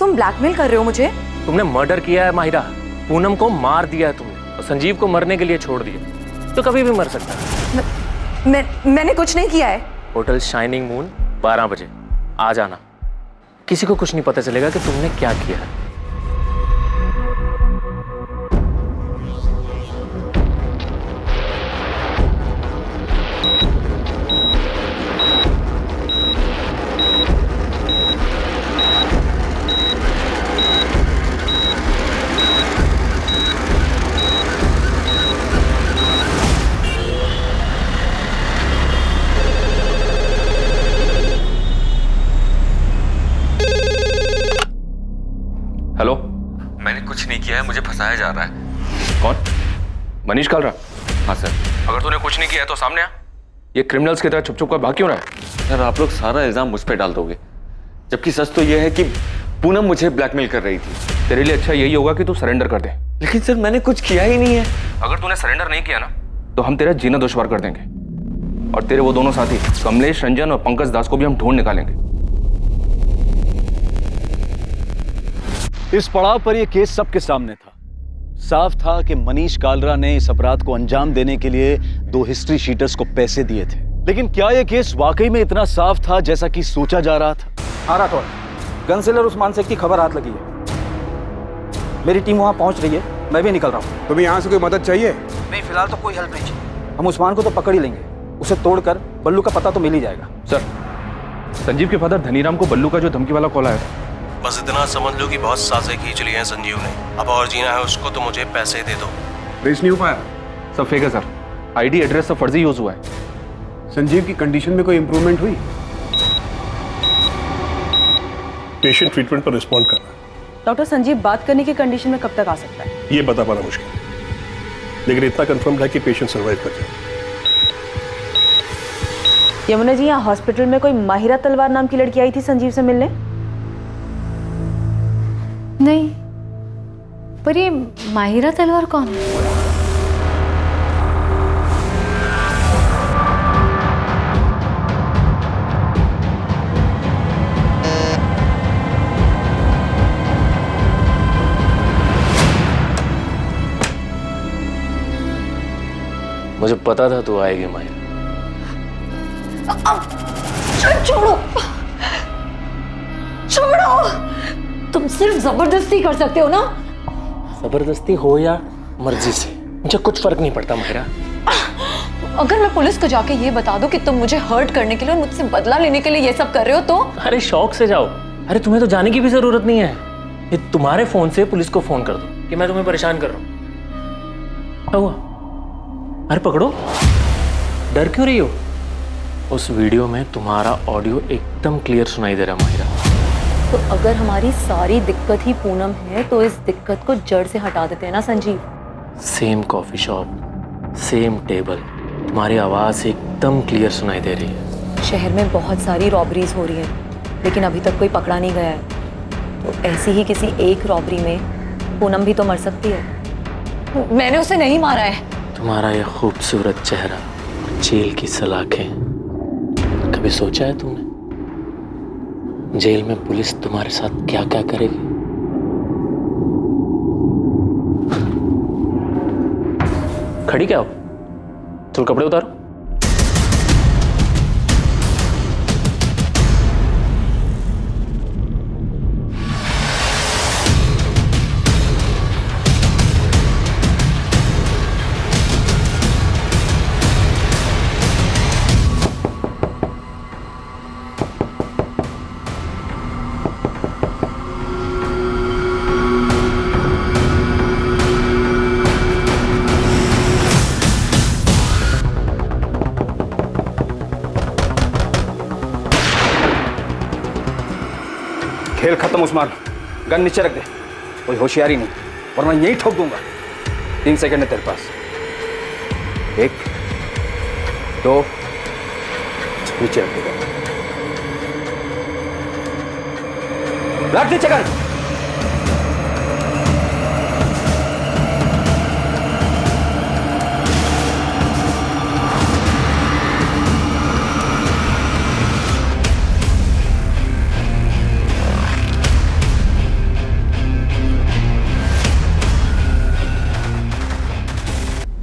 तुम ब्लैकमेल कर रहे हो मुझे? तुमने मर्डर किया है माहिरा, पूनम को मार दिया है तुमने और संजीव को मरने के लिए छोड़ दिया। तो कभी भी मर सकता है। मैंने कुछ नहीं किया है। होटल शाइनिंग मून 12 बजे आ जाना। किसी को कुछ नहीं पता चलेगा कि तुमने क्या किया है। हेलो, मैंने कुछ नहीं किया है, मुझे फंसाया जा रहा है। कौन? मनीष कालरा? हाँ सर। अगर तूने कुछ नहीं किया है तो सामने आ। ये क्रिमिनल्स की तरह छुप छुप कर भाग क्यों रहा है? सर आप लोग सारा इल्जाम मुझ पे डाल दोगे, जबकि सच तो यह है कि पूनम मुझे ब्लैकमेल कर रही थी। तेरे लिए अच्छा यही होगा कि तू सरेंडर कर दे। लेकिन सर मैंने कुछ किया ही नहीं है। अगर तूने सरेंडर नहीं किया ना तो हम तेरा जीना दुश्वार कर देंगे और तेरे वो दोनों साथी कमलेश रंजन और पंकज दास को भी हम ढूंढ निकालेंगे। इस पड़ाव पर यह केस सबके सामने था। साफ था कि मनीष कालरा ने इस अपराध को अंजाम देने के लिए 2 हिस्ट्री शीटर्स को पैसे दिए थे। लेकिन क्या यह केस वाकई में इतना साफ था जैसा कि सोचा जा रहा था? हाँ राठौर, गनसेलर उस्मान शेख की खबर हाथ लगी है। मेरी टीम वहाँ पहुँच रही है, मैं भी निकल रहा हूँ। तुम्हें यहाँ से कोई मदद चाहिए? नहीं, फिलहाल तो कोई हेल्प नहीं चाहिए। हम उस्मान को तो पकड़ ही लेंगे, उसे तोड़कर बल्लू का पता तो मिल ही जाएगा। सर, संजीव के फादर धनीराम को बल्लू का जो धमकी वाला कॉल आया था, बस इतना समझ लो कि बहुत साजें खींच ली हैं संजीव ने। अब और जीना है उसको तो मुझे पैसे दे दो। ट्रेस नहीं हो पाया? सब फेक है सर। आईडी एड्रेस सब फर्जी यूज हुआ है। संजीव की कंडीशन में कोई इंप्रूवमेंट हुई? पेशेंट ट्रीटमेंट पर रिस्पॉन्ड कर रहा है। डॉक्टर, संजीव बात करने की कंडीशन में कब तक आ सकता है? ये बता पाना मुश्किल है, लेकिन इतना कंफर्म है कि पेशेंट सर्वाइव कर जाए। यमुना जी, यहाँ हॉस्पिटल में कोई माहिरा तलवार नाम की लड़की आई थी संजीव से मिलने? नहीं, पर ये माहिरा तलवार कौन है? मुझे पता था तू आएगी माहिरा। छोड़ो, छोड़ो। तुम सिर्फ जबरदस्ती कर सकते हो ना? जबरदस्ती हो या मर्जी से, मुझे कुछ फर्क नहीं पड़ता माहिरा। अगर मैं पुलिस को जाके ये बता दूं कि तुम मुझे हर्ट करने के लिए और मुझसे बदला लेने के लिए ये सब कर रहे हो तो? अरे शौक से जाओ। अरे तुम्हें तो जाने की भी जरूरत नहीं है। ये तुम्हारे फोन से पुलिस को फोन कर दो कि मैं तुम्हें परेशान कर रहा हूं। क्या हुआ? अरे पकड़ो, डर क्यों रही हो? उस वीडियो में तुम्हारा ऑडियो एकदम क्लियर सुनाई दे रहा माहिरा। तो अगर हमारी सारी दिक्कत ही पूनम है तो इस दिक्कत को जड़ से हटा देते हैं ना Sanjeev? Same coffee shop, same table, तुम्हारी आवाज एकदम क्लियर सुनाई दे रही है। शहर में बहुत सारी रॉबरीज हो रही हैं, लेकिन अभी तक कोई पकड़ा नहीं गया है। तो ऐसी ही किसी एक रॉबरी में पूनम भी तो मर सकती है। मैंने उसे नहीं मारा है। तुम्हारा ये खूबसूरत चेहरा, जेल की सलाखें, कभी सोचा है तुमने जेल में पुलिस तुम्हारे साथ क्या क्या करेगी? खड़ी क्या हो? चल कपड़े उतारो। खेल खत्म उस्मान, गन नीचे रख दे। कोई होशियारी नहीं, वरना यही ठोक दूंगा। 3 सेकंड है तेरे पास। 1, 2, नीचे रख दे। रख नीचे गन।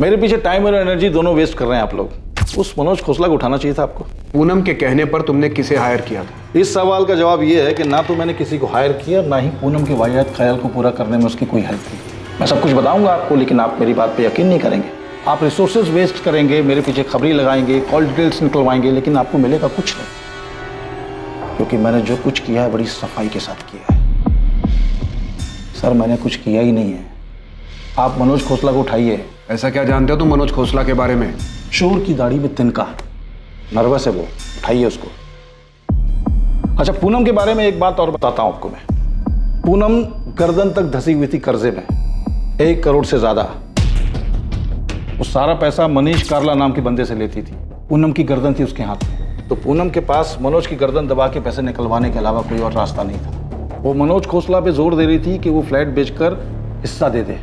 मेरे पीछे टाइम और एनर्जी दोनों वेस्ट कर रहे हैं आप लोग। उस मनोज खोसला को उठाना चाहिए था आपको। पूनम के कहने पर तुमने किसे हायर किया था? इस सवाल का जवाब ये है कि ना तो मैंने किसी को हायर किया, ना ही पूनम के वाहियात ख्याल को पूरा करने में उसकी कोई हेल्प की। मैं सब कुछ बताऊंगा आपको, लेकिन आप मेरी बात पे यकीन नहीं करेंगे। आप रिसोर्सेज वेस्ट करेंगे, मेरे पीछे खबरी लगाएंगे, कॉल डिटेल्स निकलवाएंगे, लेकिन आपको मिलेगा कुछ नहीं। क्योंकि मैंने जो कुछ किया है बड़ी सफाई के साथ किया है। सर मैंने कुछ किया ही नहीं है। आप मनोज खोसला को उठाइए। ऐसा क्या जानते हो तुम मनोज खोसला के बारे में? शोर की दाढ़ी में तिनका, नर्वस है वो, उठाइए उसको। अच्छा, पूनम के बारे में एक बात और बताता हूं आपको मैं। पूनम गर्दन तक धसी हुई थी कर्जे में, 1 करोड़ से ज्यादा। वो सारा पैसा मनीष कार्ला नाम के बंदे से लेती थी। पूनम की गर्दन थी उसके हाथ में, तो पूनम के पास मनोज की गर्दन दबा के पैसे निकलवाने के अलावा कोई और रास्ता नहीं था। वो मनोज खोसला पे जोर दे रही थी कि वो फ्लैट बेचकर हिस्सा दे दे।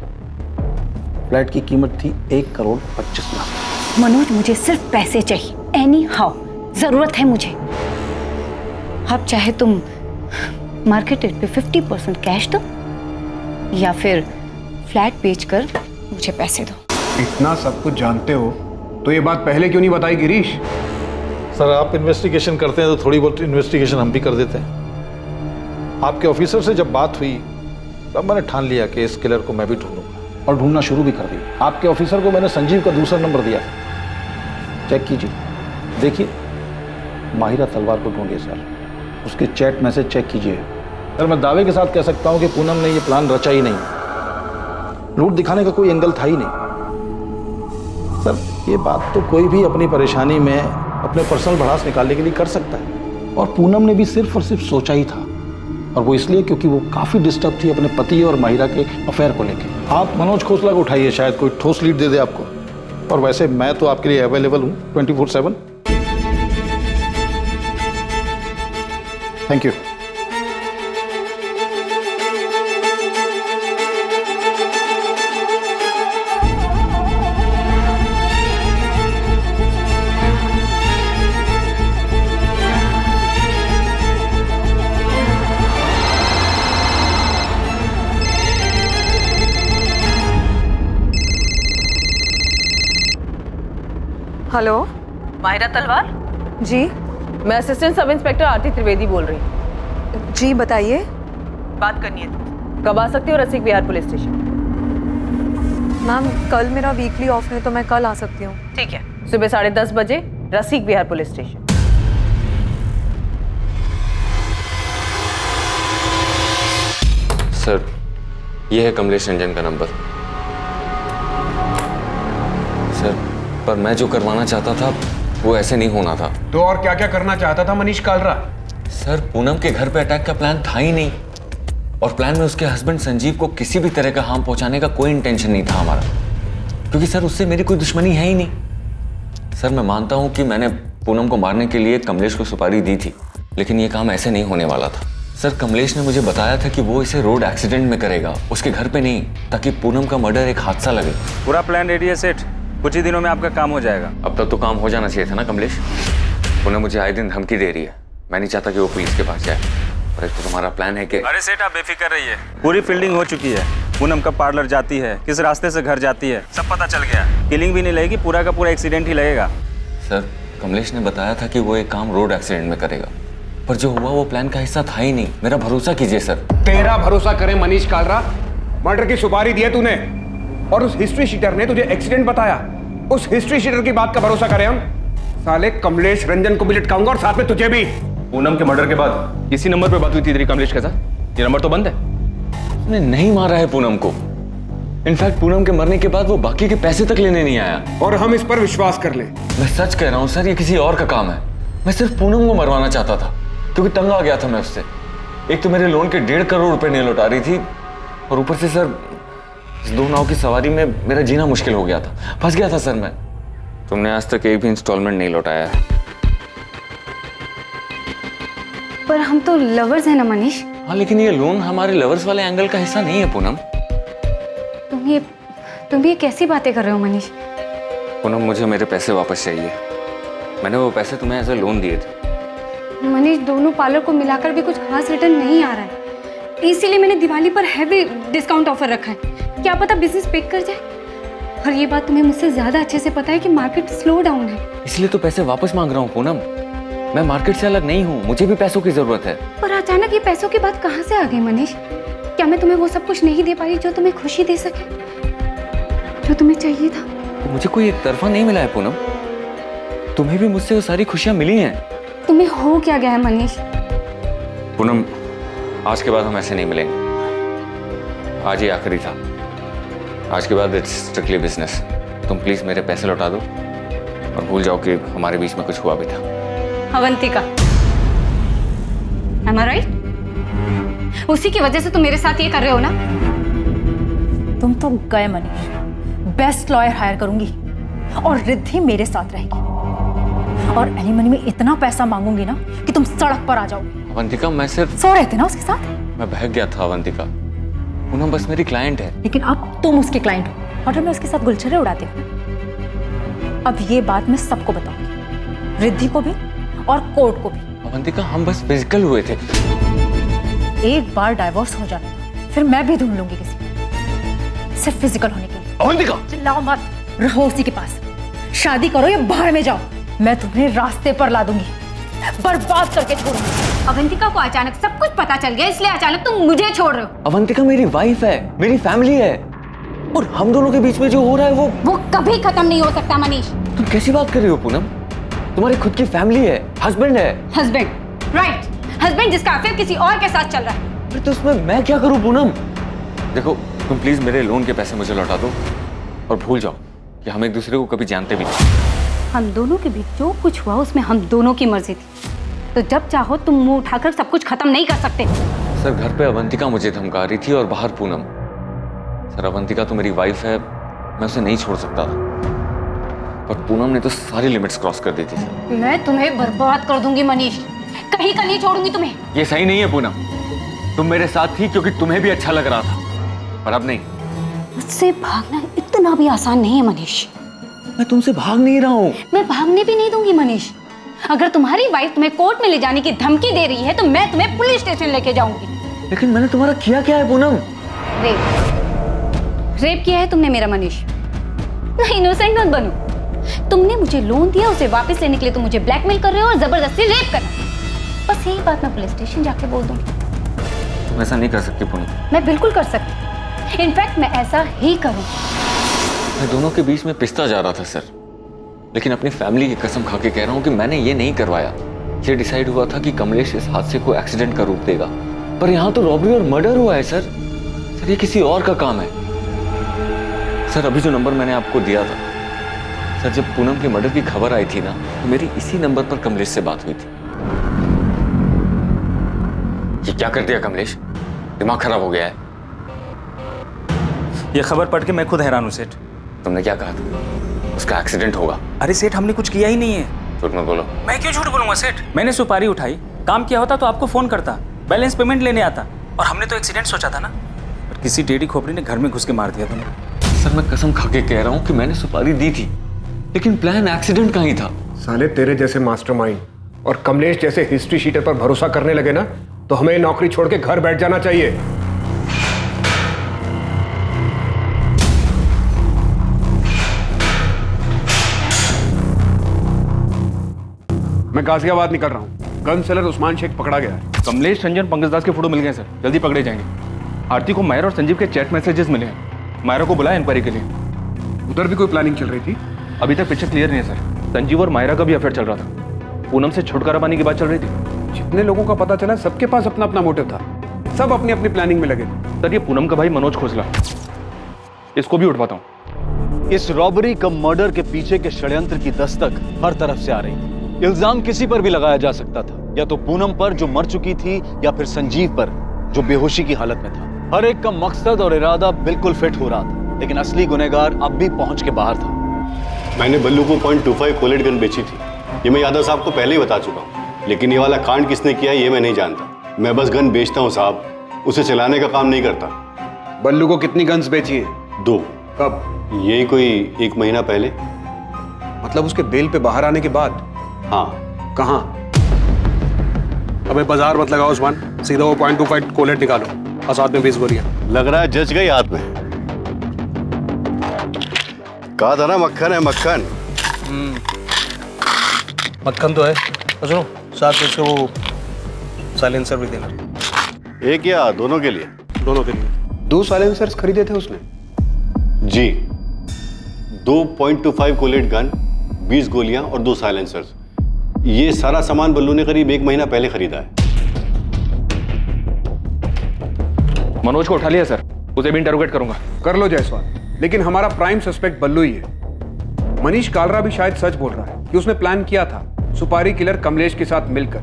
फ्लैट की कीमत थी 1 करोड़ 25 लाख। मनोज, मुझे सिर्फ पैसे चाहिए, एनी हाउ जरूरत है मुझे। अब चाहे तुम मार्केट रेट पे 50% कैश दो या फिर फ्लैट बेचकर मुझे पैसे दो। इतना सब कुछ जानते हो तो ये बात पहले क्यों नहीं बताई गिरीश? सर आप इन्वेस्टिगेशन करते हैं तो थोड़ी बहुत इन्वेस्टिगेशन हम भी कर देते हैं। आपके ऑफिसर से जब बात हुई तब मैंने ठान लिया कि इस किलर को मैं भी ढूंढूंगा, और ढूंढना शुरू भी कर दिया। आपके ऑफिसर को मैंने संजीव का दूसरा नंबर दिया था, चेक कीजिए, देखिए माहिरा तलवार को ढूंढिए सर, उसके चैट मैसेज चेक कीजिए। सर मैं दावे के साथ कह सकता हूं कि पूनम ने ये प्लान रचा ही नहीं। लूट दिखाने का कोई एंगल था ही नहीं। सर ये बात तो कोई भी अपनी परेशानी में अपने पर्सनल भड़ास निकालने के लिए कर सकता है, और पूनम ने भी सिर्फ और सिर्फ सोचा ही था, और वो इसलिए क्योंकि वो काफी डिस्टर्ब थी अपने पति और माहिरा के अफेयर को लेकर। आप मनोज खोसला को उठाइए, शायद कोई ठोस लीड दे दे आपको। और वैसे मैं तो आपके लिए अवेलेबल हूं 24/7। Thank you. हेलो, माहिरा तलवार जी मैं असिस्टेंट सब इंस्पेक्टर आरती त्रिवेदी बोल रही हूँ। जी बताइए। बात करनी है, कब आ सकती हो रसिक विहार पुलिस स्टेशन? मैम कल मेरा वीकली ऑफ है तो मैं कल आ सकती हूँ। ठीक है, सुबह 10:30 बजे रसिक विहार पुलिस स्टेशन। सर ये है कमलेश रंजन का नंबर। सर पर मैं जो करवाना चाहता था वो ऐसे नहीं होना था। तो और क्या क्या करना चाहता था मनीष कालरा? सर पूनम के घर पे अटैक का प्लान था ही नहीं, और प्लान में उसके हस्बैंड संजीव को किसी भी तरह का हार्म पहुंचाने का कोई इंटेंशन नहीं था हमारा, क्योंकि सर उससे मेरी कोई दुश्मनी है ही नहीं। सर मैं मानता हूं कि मैंने पूनम को मारने के लिए कमलेश को सुपारी दी थी, लेकिन ये काम ऐसे नहीं होने वाला था। सर कमलेश ने मुझे बताया था कि वो इसे रोड एक्सीडेंट में करेगा, उसके घर पे नहीं, ताकि पूनम का मर्डर एक हादसा लगे। पूरा प्लान रेडी है सेठ, कुछ ही दिनों में आपका काम हो जाएगा। अब तक तो काम हो जाना चाहिए था ना कमलेश। पूनम मुझे आए दिन धमकी दे रही है, मैं नहीं चाहता कि वो पुलिस के पास जाए। और एक तो तुम्हारा प्लान है कि अरे सेठ आप बेफिक्र रहिए, पूरी फील्डिंग हो चुकी है। पूनम कब पार्लर जाती है, किस रास्ते से घर जाती है, सब पता चल गया। किलिंग भी नहीं लगेगी, पूरा का पूरा एक्सीडेंट ही लगेगा। सर कमलेश ने बताया था कि वो एक काम रोड एक्सीडेंट में करेगा, पर जो हुआ वो प्लान का हिस्सा था ही नहीं। मेरा भरोसा कीजिए सर। तेरा भरोसा करे मनीष कालरा? मर्डर की सुपारी दी है तूने, और उस हिस्ट्री शीटर ने तुझे एक्सीडेंट बताया। उस हिस्ट्री शीटर की बात का भरोसा करें हम? साले कमलेश रंजन को भी लटकाऊंगा और साथ में तुझे भी। पूनम के मर्डर के बाद इसी नंबर पे बात हुई थी तेरी कमलेश के साथ? ये नंबर तो बंद है। उसने नहीं मारा है पूनम को। इनफैक्ट पूनम के मरने के बाद वो बाकी के पैसे तक लेने नहीं आया। और हम इस पर विश्वास कर ले? मैं सच कह रहा हूँ सर, ये किसी और का काम है। मैं सिर्फ पूनम को मरवाना चाहता था, क्योंकि तंग आ गया था मैं उससे। एक तो मेरे लोन के 1.5 करोड़ रुपए नहीं लौटा रही थी, और ऊपर से सर इस 2 नाव की सवारी में मेरा जीना मुश्किल हो गया था, फंस गया था सर मैं। तुमने आज तक एक भी इंस्टॉलमेंट नहीं लौटाया है। पर हम तो लवर्स हैं ना मनीष। हाँ लेकिन ये लोन हमारे लवर्स वाले एंगल का हिस्सा नहीं है पूनम। तुम ये कैसी बातें कर रहे हो मनीष? पूनम मुझे मेरे पैसे वापस चाहिए। मैंने वो पैसे तुम्हें एज ए लोन दिए थे। मनीष दोनों पार्लर को मिलाकर भी कुछ खास रिटर्न नहीं आ रहा है, इसीलिए मैंने दिवाली पर हैवी डिस्काउंट ऑफर रखा है। क्या पता बिजनेस पिक कर जाए। और ये बात तुम्हें मुझसे ज्यादा अच्छे से पता है कि मार्केट स्लो डाउन है। इसलिए तो पैसे वापस मांग रहा हूँ पूनम। मैं मार्केट से अलग नहीं हूँ, मुझे भी पैसों की जरूरत है। पर अचानक ये पैसों की बात कहाँ से आ गई मनीष? क्या मैं तुम्हें वो सब कुछ नहीं दे पाई जो तुम्हें खुशी दे सके, जो तुम्हें चाहिए था? तो मुझे कोई एक तरफा नहीं मिला है पूनम, तुम्हें भी मुझसे वो सारी खुशियां मिली हैं। तुम्हें हो क्या गया है मनीष? पूनम, आज के बाद हम ऐसे नहीं मिलेंगे। आज ही आखिरी था, आज के बाद इट्स स्ट्रिक्टली बिजनेस। तुम प्लीज मेरे पैसे लौटा दो और भूल जाओ कि हमारे बीच में कुछ हुआ भी था। Avantika, am I right? उसी की वजह से तुम मेरे साथ ये कर रहे हो ना? तुम तो गए मनीष, बेस्ट लॉयर हायर करूंगी और रिद्धि मेरे साथ रहेगी और एलिमनी में इतना पैसा मांगूंगी ना कि तुम सड़क पर आ जाओगे। अवंतिका, मैं सिर्फ सो रहे थे ना उसके साथ? मैं बहक गया था अवंतिका। पूनम बस मेरी क्लाइंट है। लेकिन अब तुम उसके क्लाइंट हो, होटल में उसके साथ गुलछरे उड़ाते हो। अब ये बात मैं सबको बताऊंगी, रिद्धि को भी और कोर्ट को भी। अवंतिका, हम बस फिजिकल हुए थे। एक बार डाइवोर्स हो जाने दो, फिर मैं भी ढूंढ लूंगी किसी, सिर्फ फिजिकल होने के लिए। अवंतिका, चिल्लाओ मत, रहो उसी के पास, शादी करो या बाहर में जाओ। मैं तुम्हें रास्ते पर ला दूंगी, बर्बाद करके छोड़ूंगी। अवंतिका को अचानक सब कुछ पता चल गया, इसलिए अचानक तुम मुझे छोड़ रहे हो। अवंतिका मेरी वाइफ है, मेरी फैमिली है, और हम दोनों के बीच में जो हो रहा है वो कभी खत्म नहीं हो सकता मनीष। तुम कैसी बात कर रही हो पूनम? तुम्हारी खुद की फैमिली है, हस्बैंड है। हस्बैंड, राइट, हस्बैंड जिसका अफेयर किसी और के साथ चल रहा है। अरे तो उसमें मैं क्या करूं पूनम? देखो, तुम प्लीज मेरे लोन के पैसे मुझे लौटा दो और भूल जाओ कि हम एक दूसरे को कभी जानते भी नहीं। हम दोनों के बीच जो कुछ हुआ उसमें हम दोनों की मर्जी थी, तो जब चाहो तुम मुंह उठाकर सब कुछ खत्म नहीं कर सकते। सर, घर पे अवंतिका मुझे धमका रही थी और बाहर पूनम। सर, अवंतिका तो मेरी वाइफ है, मैं उसे नहीं छोड़ सकता था, पर पूनम ने तो सारी लिमिट्स क्रॉस कर दी थी सर। मैं तुम्हें बर्बाद कर दूंगी मनीष, कहीं का नहीं छोड़ूंगी तुम्हें। ये सही नहीं है पूनम, तुम मेरे साथ थी क्योंकि तुम्हें भी अच्छा लग रहा था, पर अब नहीं। मुझसे भागना इतना भी आसान नहीं है मनीष। मैं तुमसे भाग नहीं रहा हूँ। मैं भागने भी नहीं दूंगी मनीष। अगर तुम्हारी वाइफ तुम्हें कोर्ट में ले जाने की धमकी दे रही है तो मैं तुम्हें पुलिस स्टेशन लेके जाऊंगी। लेकिन मैंने तुम्हारा किया क्या है पूनम? रेप किया है तुमने मेरा मनीष। नहीं, इनोसेंट मत बनो। तुमने मुझे लोन दिया, उसे वापस लेने के लिए तुम मुझे ब्लैकमेल कर रहे हो और जबरदस्ती रेप कर रहे हो। बस यही बात मैं पुलिस स्टेशन जाके बोल दूंगी। तुम ऐसा नहीं कर सकती पूनम। मैं बिल्कुल कर सकती, इनफैक्ट मैं ऐसा ही करूँ। मैं दोनों के बीच में पिसता जा रहा था सर, लेकिन अपनी फैमिली की कसम खा के कह रहा हूँ कि मैंने ये नहीं करवाया। ये डिसाइड हुआ था कि कमलेश इस हादसे को एक्सीडेंट का रूप देगा, पर यहाँ तो रॉबरी और मर्डर हुआ है सर। सर, ये किसी और का काम है। सर, अभी जो नंबर मैंने आपको दिया था सर, जब पूनम के मर्डर की खबर आई थी ना, तो मेरी इसी नंबर पर कमलेश से बात हुई थी। ये क्या कर दिया कमलेश? दिमाग खराब हो गया है। ये खबर पढ़ के मैं खुद हैरान हूँ सेठ। तुमने क्या कहा था? उसका एक्सीडेंट होगा। अरे सेठ, हमने कुछ किया ही नहीं है। झूठ मत बोलो। मैं क्यों झूठ बोलूंगा सेठ? मैंने सुपारी उठाई, काम किया होता तो आपको फोन करता, बैलेंस पेमेंट लेने आता, और हमने तो एक्सीडेंट सोचा था ना, पर किसी टेढ़ी खोपड़ी ने घर में घुस के मार दिया तुम्हें। सर, मैं कसम खा के कह रहा हूँ कि मैंने सुपारी दी थी, लेकिन प्लान एक्सीडेंट का ही था। साले, तेरे जैसे मास्टरमाइंड और कमलेश जैसे हिस्ट्री शीटर पर भरोसा करने लगे ना, तो हमें नौकरी छोड़ के घर बैठ जाना चाहिए। मैं गाजियाबाद निकल रहा हूँ। गन सेलर उस्मान शेख पकड़ा गया है। कमलेश, रंजन, पंकज दास के फोटो मिल गए सर, जल्दी पकड़े जाएंगे। आरती को मायरा और संजीव के चैट मैसेजेस मिले हैं। मायरा को बुलाया इंक्वायरी के लिए। उधर भी कोई प्लानिंग चल रही थी? अभी तक पिक्चर क्लियर नहीं है सर। संजीव और मायरा का भी अफेयर चल रहा था। पूनम से छुटकारा पाने की बात चल रही थी। जितने लोगों का पता चला, सबके पास अपना अपना मोटिव था। सब अपनी अपनी प्लानिंग में लगे। सर, ये पूनम का भाई मनोज खोसला, इसको भी उठवाता हूँ। इस रॉबरी कम मर्डर के पीछे के षड्यंत्र की दस्तक हर तरफ से आ रही है। इल्जाम किसी पर भी लगाया जा सकता था, या तो पूनम पर जो मर चुकी थी, या फिर संजीव पर जो बेहोशी की हालत में था। हर एक का मकसद और इरादा बिल्कुल फिट हो रहा था, लेकिन असली गुनहगार अब भी पहुंच के बाहर था। मैंने बल्लू को .25 कोलेट गन बेची थी, ये मैं यादव साहब को पहले ही बता चुका हूँ, लेकिन ये वाला कांड किसने किया ये मैं नहीं जानता। मैं बस गन बेचता हूँ साहब, उसे चलाने का काम नहीं करता। बल्लू को कितनी गन्स बेची है? 2। कब? यही कोई 1 महीना पहले। मतलब उसके बेल पे बाहर आने के बाद? हाँ। कहाँ? अबे बाजार मत लगाओ उस्मान, सीधा वो .25 कोलेट निकालो और साथ में 20 गोलियां। लग रहा है जज गई हाथ में। कहा था ना मक्खन है मक्खन। मक्खन तो है। और सुनो, साथ में इसको वो साइलेंसर भी देना। एक या दोनों के लिए? दोनों के लिए। 2 साइलेंसर्स खरीदे थे उसने। जी, 2.25 कोलेट गन, 20 गोलियां और 2 साइलेंसर्स। ये सारा सामान बल्लू ने करीब 1 महीना पहले खरीदा है। मनोज को उठा लिया सर, उसे भी इंटरोगेट करूंगा। कर लो जायसवाल, लेकिन हमारा प्राइम सस्पेक्ट बल्लू ही है। मनीष कालरा भी शायद सच बोल रहा है कि उसने प्लान किया था सुपारी किलर कमलेश के साथ मिलकर,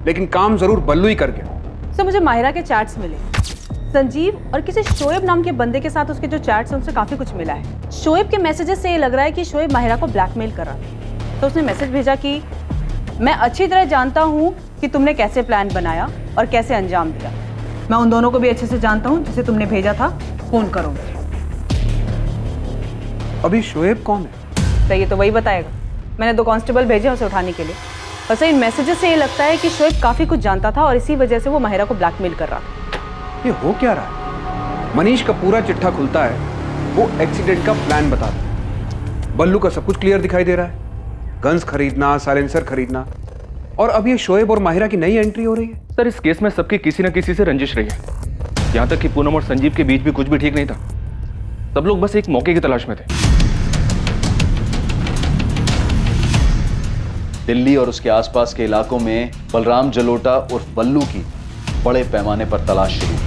लेकिन काम जरूर बल्लू ही कर गया। सर मुझे माहिरा के चैट्स मिले, संजीव और किसी शोएब नाम के बंदे के साथ उसके जो चैट्स हैं उनसे काफी कुछ मिला है। शोएब के मैसेजेस से ये लग रहा है कि शोएब माहिरा को ब्लैकमेल कर रहा था। तो उसने मैसेज भेजा कि मैं अच्छी तरह जानता हूँ कि तुमने कैसे प्लान बनाया और कैसे अंजाम दिया। मैं उन दोनों को भी अच्छे से जानता हूँ जिसे तुमने भेजा था, फोन करो। अभी शोएब कौन है? तो ये तो वही बताएगा। मैंने 2 कांस्टेबल भेजे उसे उठाने के लिए। वैसे इन मैसेजेस से ये लगता है कि शोएब काफी कुछ जानता था और इसी वजह से वो माहिरा को ब्लैकमेल कर रहा था। ये हो क्या रहा है? मनीष का पूरा चिट्ठा खुलता है, वो एक्सीडेंट का प्लान बताता है। बल्लू का सब कुछ क्लियर दिखाई दे रहा है, गन्स खरीदना, साइलेंसर खरीदना, और अब ये शोएब और माहिरा की नई एंट्री हो रही है। सर इस केस में सबकी किसी न किसी से रंजिश रही है। यहाँ तक कि पूनम और संजीव के बीच भी कुछ भी ठीक नहीं था। सब लोग बस एक मौके की तलाश में थे। दिल्ली और उसके आसपास के इलाकों में बलराम जलोटा उर्फ बल्लू की बड़े पैमाने पर तलाश शुरू हुई।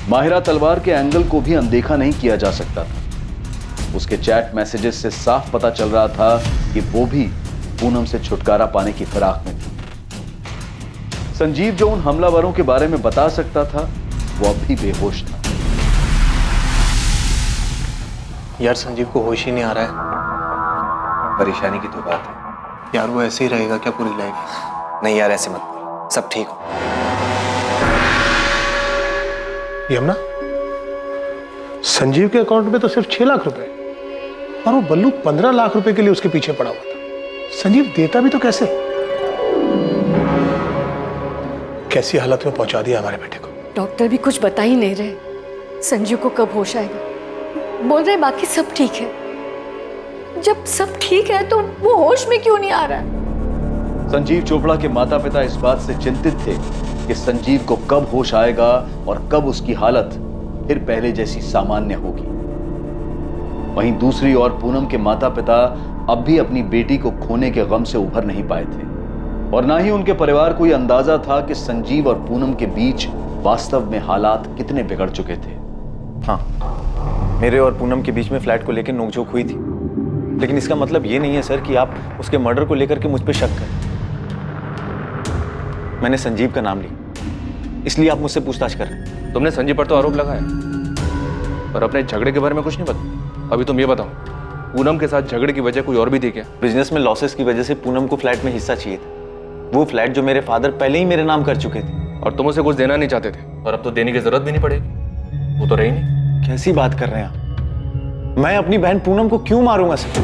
माहिरा तलवार के एंगल को भी अनदेखा नहीं किया जा सकता था। उसके चैट मैसेजेस से साफ पता चल रहा था कि वो भी पूनम से छुटकारा पाने की फिराक में थी। संजीव जो उन हमलावरों के बारे में बता सकता था, वो अब भी बेहोश था। यार संजीव को होश ही नहीं आ रहा है। परेशानी की तो बात है यार, वो ऐसे ही रहेगा क्या पूरी लाइफ? नहीं यार, ऐसे मत बोल, सब ठीक हो। यमुना, संजीव के अकाउंट में तो सिर्फ 6 लाख रुपए और वो बल्लू 15 लाख रुपए के लिए उसके पीछे पड़ा हुआ था। संजीव देता भी तो कैसे? कैसी हालत में पहुंचा दिया हमारे बेटे को। डॉक्टर भी कुछ बता ही नहीं रहे संजीव को कब होश आएगा। बोल रहे बाकी सब ठीक है। जब सब ठीक है तो वो होश में क्यों नहीं आ रहा है? संजीव चोपड़ा के माता पिता इस बात से चिंतित थे कि संजीव को कब होश आएगा और कब उसकी हालत फिर पहले जैसी सामान्य होगी। वहीं दूसरी ओर पूनम के माता पिता अब भी अपनी बेटी को खोने के गम से उभर नहीं पाए थे और ना ही उनके परिवार को यह अंदाजा था कि संजीव और पूनम के बीच वास्तव में हालात कितने बिगड़ चुके थे। हाँ, मेरे और पूनम के बीच में फ्लैट को लेकर नोकझोंक हुई थी, लेकिन इसका मतलब ये नहीं है सर कि आप उसके मर्डर को लेकर के मुझ पर शक करें। मैंने संजीव का नाम लिया, इसलिए आप मुझसे पूछताछ कर रहे हैं। तुमने संजीव पर तो आरोप लगाया, पर अपने झगड़े के बारे में कुछ नहीं बताया। अभी तुम ये बताओ, पूनम के साथ झगड़े की वजह कोई और भी थी क्या? बिजनेस में लॉसेस की वजह से पूनम को फ्लैट में हिस्सा चाहिए था। वो फ्लैट जो मेरे फादर पहले ही मेरे नाम कर चुके थे और तुम उसे कुछ देना नहीं चाहते थे, और अब तो देने की जरूरत भी नहीं पड़ेगी। वो तो रही नहीं। कैसी बात कर रहे हैं आप? मैं अपनी बहन पूनम को क्यों मारूंगा सर?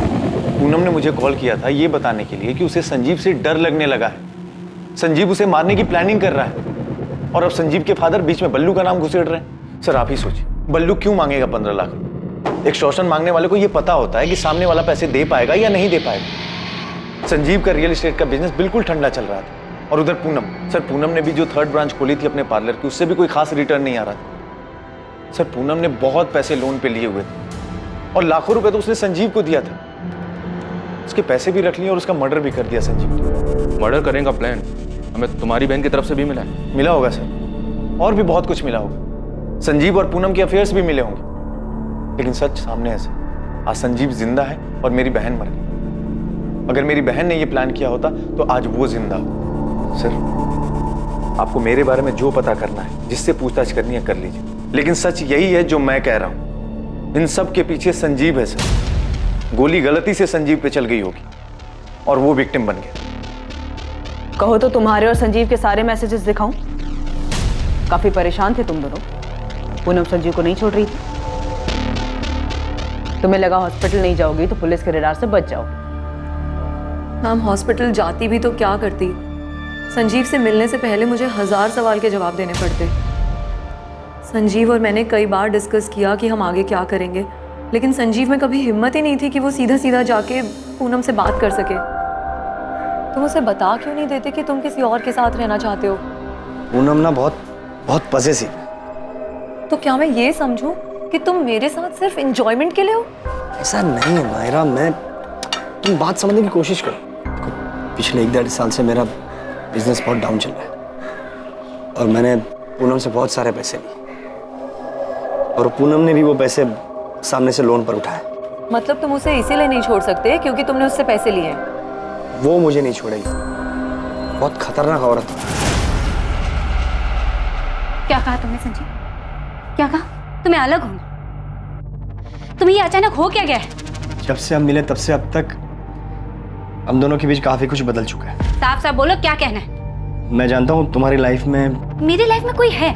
पूनम ने मुझे कॉल किया था ये बताने के लिए कि उसे संजीव से डर लगने लगा है। संजीव उसे मारने की प्लानिंग कर रहा है और अब संजीव के फादर बीच में बल्लू का नाम घुसेड़ रहे हैं। सर आप ही सोचिए, बल्लू क्यों मांगेगा 15 लाख रुपए? एक्सटॉर्शन मांगने वाले को यह पता होता है कि सामने वाला पैसे दे पाएगा या नहीं दे पाएगा। संजीव का रियल एस्टेट का बिजनेस बिल्कुल ठंडा चल रहा था और उधर पूनम, सर पूनम ने भी जो 3rd ब्रांच खोली थी अपने पार्लर की, उससे भी कोई खास रिटर्न नहीं आ रहा था। सर पूनम ने बहुत पैसे लोन पे लिए हुए थे और लाखों रुपए तो उसने संजीव को दिया था। उसके पैसे भी रख लिए और उसका मर्डर भी कर दिया संजीव ने। मर्डर करने का प्लान हमें तुम्हारी बहन की तरफ से भी मिला है। मिला होगा सर, और भी बहुत कुछ मिला होगा। संजीव और पूनम के अफेयर्स भी मिले होंगे, लेकिन सच सामने है सर। आज संजीव जिंदा है और मेरी बहन मर गई। अगर मेरी बहन ने यह प्लान किया होता तो आज वो जिंदा हो। सर आपको मेरे बारे में जो पता करना है, जिससे पूछताछ करनी है कर लीजिए, लेकिन सच यही है जो मैं कह रहा हूं। इन सब के पीछे संजीव है सर। गोली गलती से संजीव पे चल गई होगी और वो विक्टिम बन गया। कहो तो तुम्हारे और संजीव के सारे मैसेजेस दिखाऊं? काफी परेशान थे तुम दोनों। पूनम संजीव को नहीं छोड़ रही थी। तुम्हें लगा हॉस्पिटल नहीं जाओगी तो पुलिस के रडार से बच जाओगी। मैम हॉस्पिटल जाती भी तो क्या करती? संजीव से मिलने से पहले मुझे 1000 सवाल के जवाब देने पड़ते। संजीव और मैंने कई बार डिस्कस किया कि हम आगे क्या करेंगे, लेकिन संजीव में कभी हिम्मत ही नहीं थी कि वो सीधा सीधा जाके पूनम से बात कर सके। तुम उसे बता क्यों नहीं देते कि तुम किसी और के साथ रहना चाहते हो? पूनम ना बहुत बहुत पजेसिव। तो क्या मैं ये समझूं कि तुम मेरे साथ सिर्फ एंजॉयमेंट के लिए हो? ऐसा नहीं है मायरा, तुम बात समझने की कोशिश करो। पिछले 1-1.5 साल से मेरा बिजनेस बहुत डाउन चल रहा है और मैंने पूनम से बहुत सारे पैसे लिए और पूनम ने भी वो पैसे सामने से लोन पर उठाए। मतलब तुम उसे इसीलिए नहीं छोड़ सकते क्योंकि तुमने उससे पैसे लिए हैं? वो मुझे नहीं छोड़ेगी, बहुत खतरनाक औरत है। क्या कहा तुमने संजीव? क्या कहा? तुम्हें अलग होना? तुम्हें ये अचानक हो क्या गया है? जब से हम मिले तब से अब तक हम दोनों के बीच काफी कुछ बदल चुका है। साफ साफ बोलो, क्या कहना है? मैं जानता हूँ तुम्हारी लाइफ में, मेरी लाइफ में कोई है?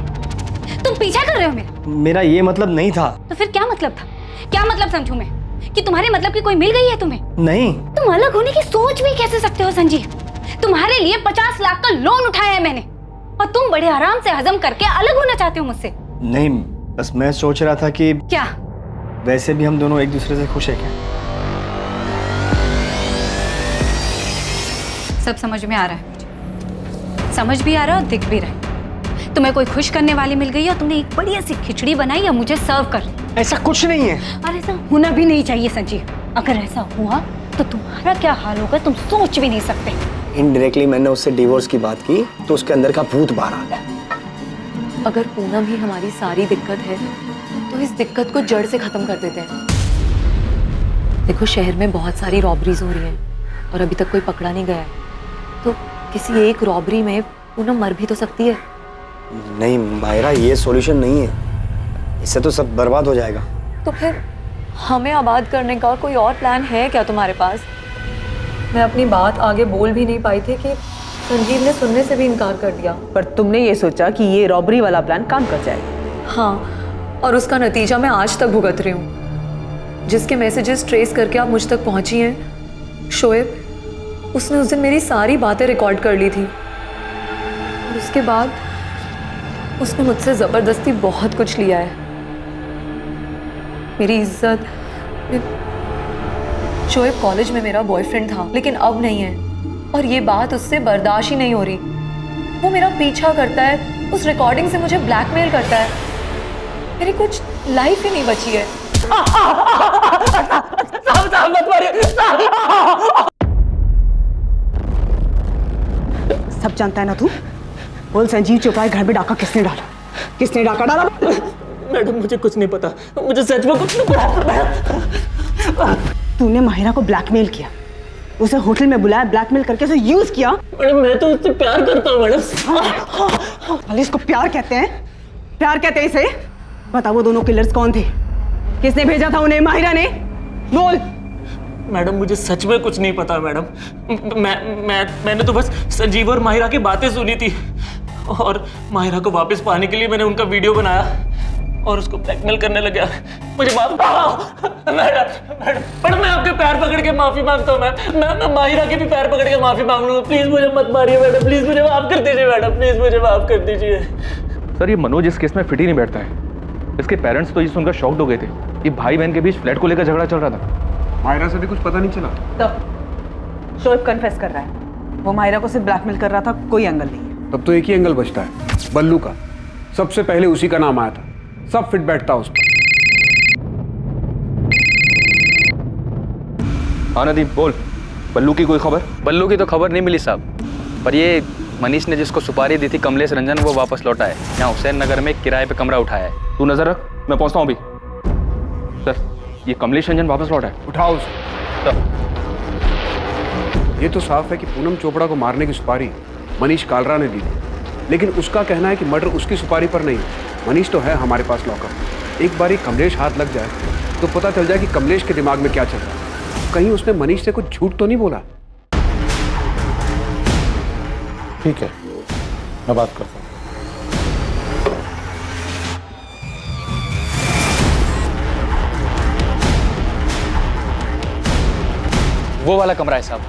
तुम पीछा कर रहे हो मेरा ये मतलब नहीं था। तो फिर क्या मतलब था? क्या मतलब समझूं मैं कि तुम्हारे मतलब की कोई मिल गई है तुम्हें? नहीं। तुम अलग होने की सोच भी कैसे सकते हो संजीव? तुम्हारे लिए 50 लाख का लोन उठाया है मैंने और तुम बड़े आराम से हजम करके अलग होना चाहते हो मुझसे। नहीं, बस मैं सोच रहा था कि क्या वैसे भी हम दोनों एक दूसरे से खुश है क्या? सब समझ में आ रहा है मुझे, समझ भी आ रहा है और दिख भी रहा है। तुम्हें कोई खुश करने वाली मिल गई और तुमने एक बढ़िया सी खिचड़ी बनाई और मुझे सर्व कर ली। ऐसा कुछ नहीं है। और ऐसा होना भी नहीं चाहिए संजीव। अगर ऐसा हुआ तो तुम्हारा क्या हाल होगा तुम सोच भी नहीं सकते। इनडायरेक्टली मैंने उससे डिवोर्स की बात की तो उसके अंदर का भूत बाहर आ गया। अगर पूनम ही हमारी सारी दिक्कत है तो इस दिक्कत को जड़ से खत्म कर देते हैं। देखो, शहर में बहुत सारी रॉबरीज हो रही हैं और अभी तक कोई पकड़ा नहीं गया है, तो किसी एक रॉबरी में पूनम मर भी तो सकती है। नहीं मायरा, ये सॉल्यूशन नहीं है, इससे तो सब बर्बाद हो जाएगा। तो फिर हमें आबाद करने का कोई और प्लान है क्या तुम्हारे पास? मैं अपनी बात आगे बोल भी नहीं पाई थी कि संजीव ने सुनने से भी इनकार कर दिया। पर तुमने ये सोचा कि ये रॉबरी वाला प्लान काम कर जाए। हाँ, और उसका नतीजा मैं आज तक भुगत रही हूँ। जिसके मैसेजेस ट्रेस करके आप मुझ तक पहुँची हैं, शोएब, उसने उस दिन मेरी सारी बातें रिकॉर्ड कर ली थी और उसके बाद उसने मुझसे ज़बरदस्ती बहुत कुछ लिया है। मेरी इज्जत। शोएब कॉलेज में मेरा बॉयफ्रेंड था लेकिन अब नहीं है और ये बात उससे बर्दाश्त ही नहीं हो रही। वो मेरा पीछा करता है, उस रिकॉर्डिंग से मुझे ब्लैकमेल करता है। मेरी कुछ लाइफ ही नहीं बची है। सब जानता है ना तू? बोल संजीव चोपड़ा घर में डाका किसने डाला? किसने डाका डाला? मैडम मुझे कुछ नहीं पता, मुझे सच में कुछ नहीं पता। तूने माहिरा को ब्लैकमेल किया, उसे होटल में बुलाया, ब्लैकमेल करके उसे यूज किया। मैडम मैं तो उससे प्यार करता हूँ मैडम। भले इसको प्यार कहते हैं? प्यार कहते हैं इसे? बता वो दोनों किलर्स कौन थे? किसने भेजा था उन्हें? माहिरा ने? बोल। मैडम मुझे सच में कुछ नहीं पता मैडम। मैंने तो बस संजीव और माहिरा की बातें सुनी थी और माहिरा को वापस पाने के लिए मैंने उनका वीडियो बनाया और उसको ब्लैकमेल करने लगा। मुझे माफ मैडम मैं आपके पैर पकड़ के माफी मांगता हूँ। मैं माहिरा के भी पैर पकड़ के माफी मांग लूंगा। प्लीज मुझे मत मारिए मैडम, प्लीज मुझे माफ कर दीजिए मैडम, प्लीज मुझे माफ कर दीजिए। सर ये मनोज इस केस में फिट ही नहीं बैठता है। इसके पेरेंट्स तो ये सुनकर शॉक्ड हो गए थे कि भाई बहन के बीच फ्लैट को लेकर झगड़ा चल रहा था। मायरा से भी कुछ पता नहीं चला। तब शोएब कन्फेस कर रहा है, वो माहिरा को सिर्फ ब्लैकमेल कर रहा था, कोई एंगल नहीं है। तब तो एक ही एंगल बचता है, बल्लू का। सबसे पहले उसी का नाम आया था, सब फिट बैठता उस पर। हाँ नदीम बोल, बल्लू की कोई खबर? बल्लू की तो खबर नहीं मिली साहब, पर ये मनीष ने जिसको सुपारी दी थी कमलेश रंजन, वो वापस लौटा है। यहाँ हुसैन नगर में किराए पे कमरा उठाया है। तू नजर रख, मैं पहुंचता हूँ अभी। सर ये कमलेश रंजन वापस लौटा है। उठाओ उसे। ये तो साफ है कि पूनम चोपड़ा को मारने की सुपारी मनीष कालरा ने दी थी, लेकिन उसका कहना है कि मर्डर उसकी सुपारी पर नहीं। मनीष तो है हमारे पास लॉकअप। एक बार कमलेश हाथ लग जाए तो पता चल जाए कि कमलेश के दिमाग में क्या चल रहा है। कहीं उसने मनीष से कुछ झूठ तो नहीं बोला? ठीक है, मैं बात करता हूँ। वो वाला कमरा है साहब।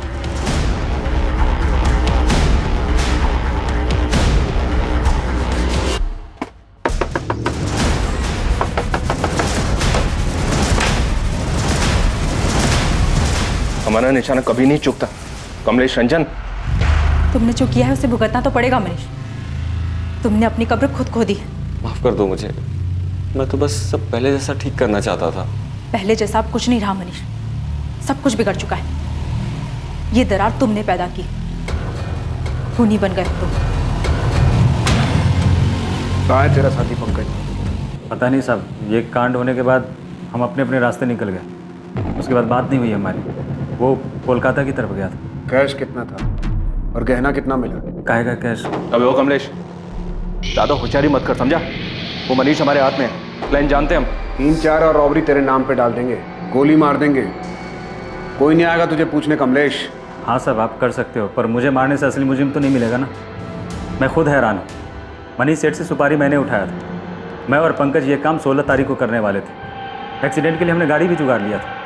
हमारा निशाना कभी नहीं चूकता। कमलेश रंजन, तुमने जो किया है उसे भुगतना तो पड़ेगा मनीष। तुमने अपनी कब्र खुद खो दी। माफ कर दो मुझे, मैं तो बस सब पहले जैसा ठीक करना चाहता था। पहले जैसा अब कुछ नहीं रहा मनीष, सब कुछ बिगड़ चुका है। ये दरार तुमने पैदा की, खूनी बन गए तुम। कहाँ है तेरा साथी पंकज? पता नहीं साहब, ये कांड होने के बाद हम अपने अपने रास्ते निकल गए। उसके बाद बात नहीं हुई हमारी। वो कोलकाता की तरफ गया था। कैश कितना था और गहना कितना मिला? काहे का कैश? अबे वो कमलेश, ज़्यादा होशियारी मत कर, समझा? वो मनीष हमारे हाथ में है, प्लान जानते हैं हम। 3-4 और रॉबरी तेरे नाम पे डाल देंगे, गोली मार देंगे, कोई नहीं आएगा तुझे पूछने कमलेश। हाँ साहब, आप कर सकते हो, पर मुझे मारने से असली मुजरिम तो नहीं मिलेगा ना। मैं खुद हैरान हूँ। मनीष सेठ से सुपारी मैंने उठाया था। मैं और पंकज ये काम 16 तारीख को करने वाले थे। एक्सीडेंट के लिए हमने गाड़ी भी जुगाड़ लिया था,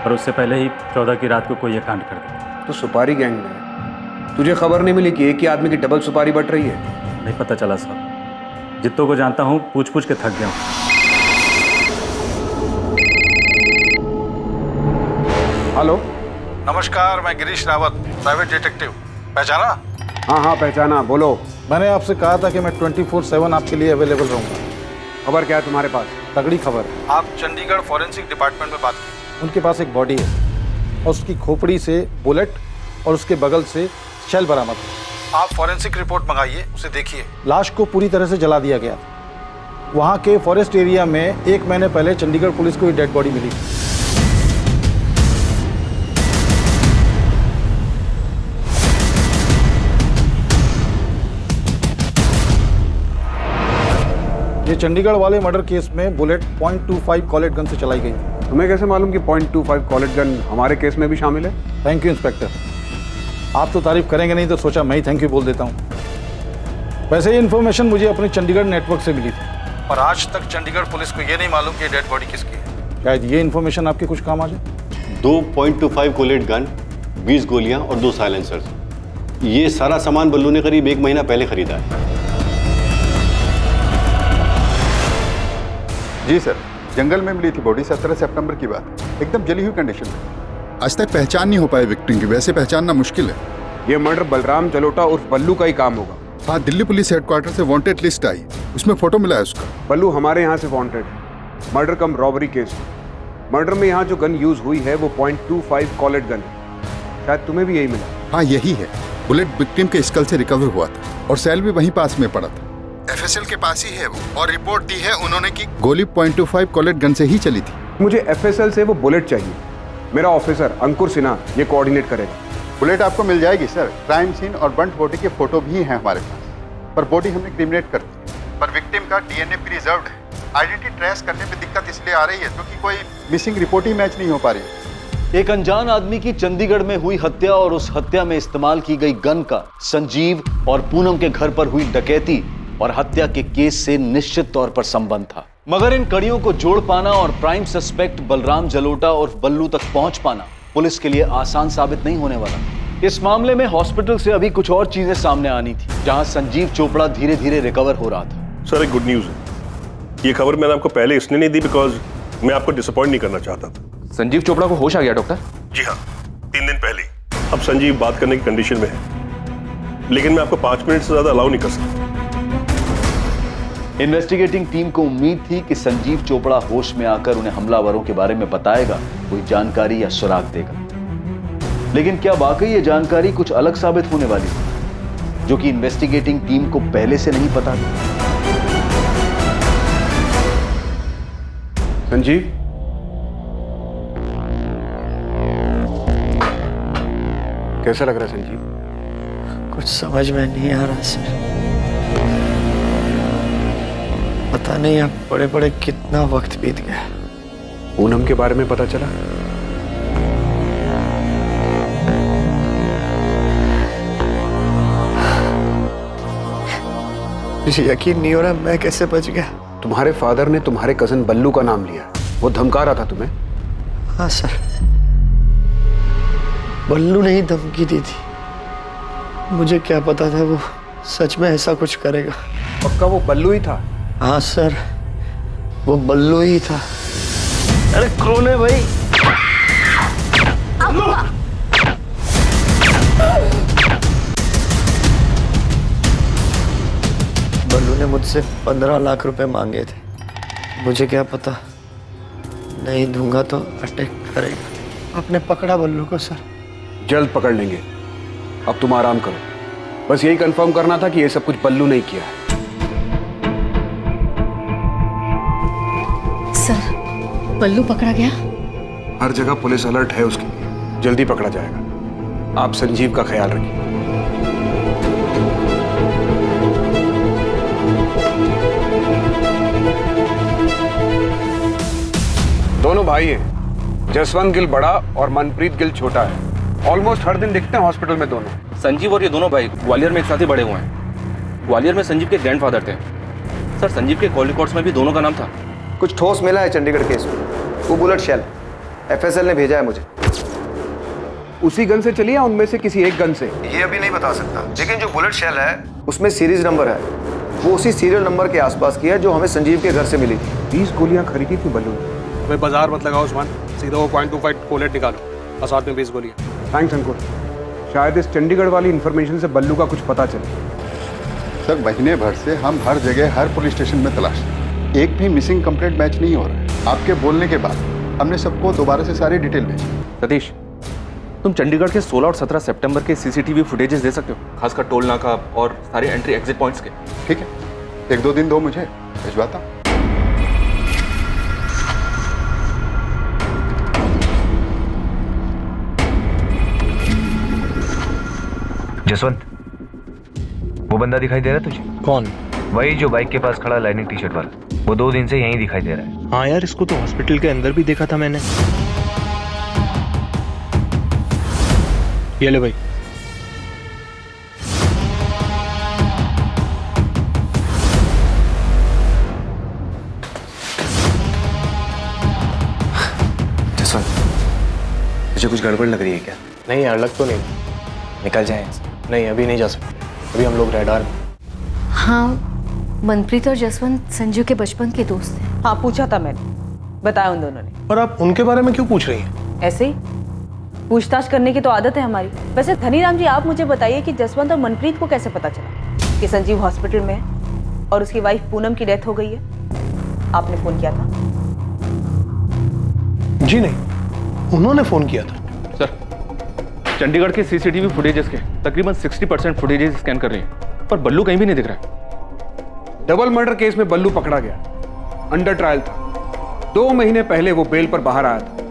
और उससे पहले ही 14 की रात को कोई ये कांड कर दिया। तो सुपारी गैंग में तुझे खबर नहीं मिली कि एक ही आदमी की डबल सुपारी बट रही है? नहीं पता चला साहब, जितनों को जानता हूँ पूछ पूछ के थक गया हूँ। हेलो, नमस्कार, मैं गिरीश रावत, प्राइवेट डिटेक्टिव। पहचाना? हाँ हाँ पहचाना, बोलो। मैंने आपसे कहा था कि मैं 24/7 आपके लिए अवेलेबल रहूंगा। खबर क्या है तुम्हारे पास? तगड़ी खबर। आप चंडीगढ़ फॉरेंसिक डिपार्टमेंट में बात की। उनके पास एक बॉडी है और उसकी खोपड़ी से बुलेट और उसके बगल से शेल बरामद हुआ। आप फॉरेंसिक रिपोर्ट मंगाइए, उसे देखिए। लाश को पूरी तरह से जला दिया गया। वहाँ के फॉरेस्ट एरिया में 1 महीने पहले चंडीगढ़ पुलिस को ये डेड बॉडी मिली। ये चंडीगढ़ वाले मर्डर केस में बुलेट .25 कॉलेट गन से चलाई गई थी। तुम्हें कैसे मालूम कि .25 कॉलेट गन हमारे केस में भी शामिल है? थैंक यू इंस्पेक्टर, आप तो तारीफ करेंगे नहीं तो सोचा मैं ही थैंक यू बोल देता हूँ। वैसे ये इन्फॉर्मेशन मुझे अपने चंडीगढ़ नेटवर्क से मिली थी, पर आज तक चंडीगढ़ पुलिस को ये नहीं मालूम कि डेड बॉडी किसकी है। शायद ये इन्फॉर्मेशन आपके कुछ काम आ जाए। 2 .25 कोलेट गन, 20 गोलियां और 2 साइलेंसर्स। ये सारा सामान बल्लू ने करीब 1 महीना पहले खरीदा है। जी सर, जंगल में मिली थी बॉडी, 17 सितंबर की बात, एकदम जली हुई कंडीशन में। आज तक पहचान नहीं हो पाई विक्टिम की, वैसे पहचानना मुश्किल है। ये मर्डर बलराम जलोटा उर्फ बल्लू का ही काम होगा। हाँ, दिल्ली पुलिस हेडक्वार्टर से वांटेड लिस्ट आई, उसमें फोटो मिला है उसका। बल्लू हमारे यहाँ से वांटेड है, murder cum robbery case. Murder में यहाँ जो गन यूज हुई है वो .25 कॉलेट गन है। शायद तुम्हें भी यही मिला। हाँ यही है। बुलेट विक्टिम के स्कल से रिकवर हुआ था और सेल भी वहीं पास में पड़ा था। FSL के पास ही है वो, और रिपोर्ट दी है उन्होंने कि गोली .25 कॉलेट गन से ही चली थी। मुझे FSL से वो बुलेट चाहिए। मेरा ऑफिसर अंकुर सिन्हा ये कोऑर्डिनेट करेगा। बुलेट आपको मिल जाएगी सर। क्राइम सीन और बर्न्ड बॉडी के फोटो भी हैं हमारे पास, पर बॉडी हमने क्रिमिनेट कर दी। पर विक्टिम का DNA प्रिजर्व्ड है। आइडेंटिटी ट्रेस करने में दिक्कत इसलिए आ रही है क्योंकि कोई मिसिंग रिपोर्ट ही मैच नहीं हो पा रही है। एक अनजान आदमी की चंडीगढ़ में हुई हत्या और उस हत्या में इस्तेमाल की गई गन का संजीव और पूनम के घर पर हुई डकैती और हत्या के केस से निश्चित तौर पर संबंध था। मगर इन कड़ियों को जोड़ पाना और प्राइम सस्पेक्ट बलराम जलोटा और बल्लू तक पहुंच पाना पुलिस के लिए आसान साबित नहीं होने वाला। इस मामले में हॉस्पिटल से अभी कुछ और चीजें सामने आनी थी, जहां संजीव चोपड़ा धीरे धीरे रिकवर हो रहा था। सर, एक गुड न्यूज है। ये खबर मैंने आपको पहले इसलिए नहीं दी बिकॉज मैं आपको डिसअपॉइंट नहीं करना चाहता था। संजीव चोपड़ा को होश आ गया डॉक्टर? जी हाँ, 3 दिन पहले ही। अब संजीव बात करने की कंडीशन में है, लेकिन मैं आपको 5 मिनट से ज्यादा अलाउ नहीं कर सकता। इन्वेस्टिगेटिंग टीम को उम्मीद थी कि संजीव चोपड़ा होश में आकर उन्हें हमलावरों के बारे में बताएगा, कोई जानकारी या सुराग देगा। लेकिन क्या वाकई ये जानकारी कुछ अलग साबित होने वाली थी, जो कि इन्वेस्टिगेटिंग टीम को पहले से नहीं पता था? संजीव, कैसा लग रहा है संजीव? कुछ समझ में नहीं आ रहा सर। पता नहीं अब बड़े बड़े कितना वक्त बीत गया। पूनम के बारे में पता चला? मुझे यकीन नहीं हो रहा मैं कैसे बच गया। तुम्हारे फादर ने तुम्हारे कजन बल्लू का नाम लिया, वो धमका रहा था तुम्हें? हाँ सर, बल्लू ने ही धमकी दी थी। मुझे क्या पता था वो सच में ऐसा कुछ करेगा। पक्का वो बल्लू ही था? हाँ सर, वो बल्लू ही था। अरे कौन है भाई? बल्लू ने मुझसे 15 लाख रुपए मांगे थे। मुझे क्या पता, नहीं दूंगा तो अटैक करेगा। आपने पकड़ा बल्लू को सर? जल्द पकड़ लेंगे, अब तुम आराम करो। बस यही कंफर्म करना था कि ये सब कुछ बल्लू ने किया है। सर, बल्लू पकड़ा गया? हर जगह पुलिस अलर्ट है उसके लिए, जल्दी पकड़ा जाएगा। आप संजीव का ख्याल रखिए। दोनों भाई हैं, जसवंत गिल बड़ा और मनप्रीत गिल छोटा है। ऑलमोस्ट हर दिन दिखते हैं हॉस्पिटल में दोनों। संजीव और ये दोनों भाई ग्वालियर में एक साथ ही बड़े हुए हैं। ग्वालियर में संजीव के ग्रैंडफादर थे। सर, संजीव के कॉल रिकॉर्ड्स में भी दोनों का नाम था। कुछ ठोस मिला है चंडीगढ़ केस में। वो बुलेट शेल FSL ने भेजा है मुझे। उसी गन से चली या उनमें से किसी एक गन से? ये अभी नहीं बता सकता, लेकिन जो बुलेट शेल है उसमें सीरीज नंबर है। वो उसी सीरियल नंबर के आसपास की है जो हमें संजीव के घर से मिली थी। 20 गोलियां खरीदी थी बल्लू ने। हमें बाजार मत लगाओ उस्मान, सीधा वो .25 कोलेट निकालो और साथ में 20 गोलियां। थैंक्स अंकुर। शायद इस चंडीगढ़ वाली इन्फॉर्मेशन से बल्लू का कुछ पता चले। सर, महीने भर से हम हर जगह हर पुलिस स्टेशन में तलाश रहे हैं। एक भी मिसिंग कंप्लेंट मैच नहीं हो रहा है। आपके बोलने के बाद हमने सबको दोबारा से सारी डिटेल भेजी। सतीश, तुम चंडीगढ़ के 16 और 17 सितंबर के CCTV फुटेजेस दे सकते हो, खासकर टोल नाका और सारे एंट्री एग्जिट पॉइंट्स के? ठीक है, 1-2 दिन दो मुझे, भिजवाता हूँ। जसवंत, वो बंदा दिखाई दे रहा है तुझे? कौन? वही जो बाइक के पास खड़ा लाइनिंग टी-शर्ट वाला। वो 2 दिन से यहीं दिखाई दे रहा है। हाँ यार, इसको तो हॉस्पिटल के अंदर भी देखा था मैंने। ये ले भाई। जसवंत, तुझे कुछ गड़बड़ लग रही है क्या? नहीं यार, लग तो नहीं। निकल जाए। नहीं, अभी नहीं जा सकते, अभी हम लोग रेडार में। हाँ, मनप्रीत और जसवंत संजीव के बचपन के दोस्त हैं। हाँ, पूछा था मैंने, बताया उन दोनों ने। और आप उनके बारे में क्यों पूछ रही हैं? ऐसे ही पूछताछ करने की तो आदत है हमारी। वैसे धनीराम जी, आप मुझे बताइए कि जसवंत और मनप्रीत को कैसे पता चला कि संजीव हॉस्पिटल में है और उसकी वाइफ पूनम की डेथ हो गई है? आपने फोन किया था? जी नहीं, उन्होंने फोन किया था। सर, चंडीगढ़ के CCTV फुटेजेस के तकरीबन 60% फुटेजेस स्कैन कर रही हैं, पर बल्लू कहीं भी नहीं दिख रहा है। डबल मर्डर केस में बल्लू पकड़ा गया, अंडर ट्रायल था। 2 महीने पहले वो बेल पर बाहर आया था।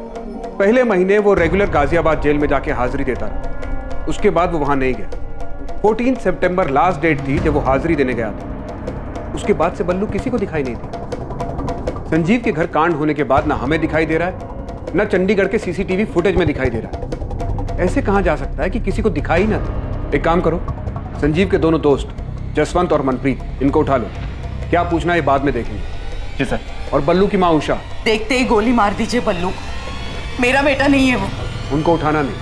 पहले महीने वो रेगुलर गाजियाबाद जेल में जाके हाजिरी देता रहा। उसके बाद वो वहां नहीं गया। 14 सितंबर लास्ट डेट थी जब वो हाजिरी देने गया था। उसके बाद से बल्लू किसी को दिखाई नहीं दी। संजीव के घर कांड होने के बाद ना हमें दिखाई दे रहा है, ना चंडीगढ़ के CCTV फुटेज में दिखाई दे रहा है। ऐसे कहां जा सकता है कि किसी को दिखाई ना दे? एक काम करो, संजीव के दोनों दोस्त जसवंत और मनप्रीत, इनको उठा लो। क्या पूछना है बाद में देखेंगे। जी सर। और बल्लू की माँ उषा, देखते ही गोली मार दीजिए बल्लू को। मेरा बेटा नहीं है वो। उनको उठाना नहीं,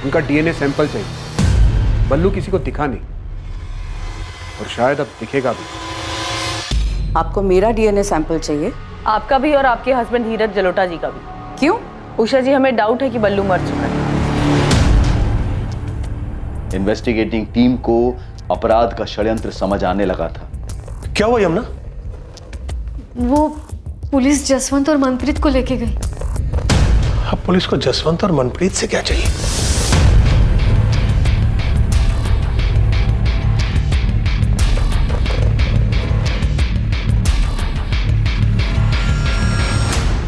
उनका DNA सैंपल चाहिए। बल्लू किसी को दिखा नहीं और शायद अब दिखेगा भी। आपको मेरा DNA सैंपल चाहिए? आपका भी और आपके हस्बैंड धीरज जलोटा जी का भी। क्यों? उषा जी, हमें डाउट है कि बल्लू मर चुका है। इन्वेस्टिगेटिंग टीम को अपराध का षड्यंत्र समझ आने लगा था। क्या हुआ यमुना? वो पुलिस जसवंत और मनप्रीत को लेके गई। अब पुलिस को जसवंत और मनप्रीत से क्या चाहिए?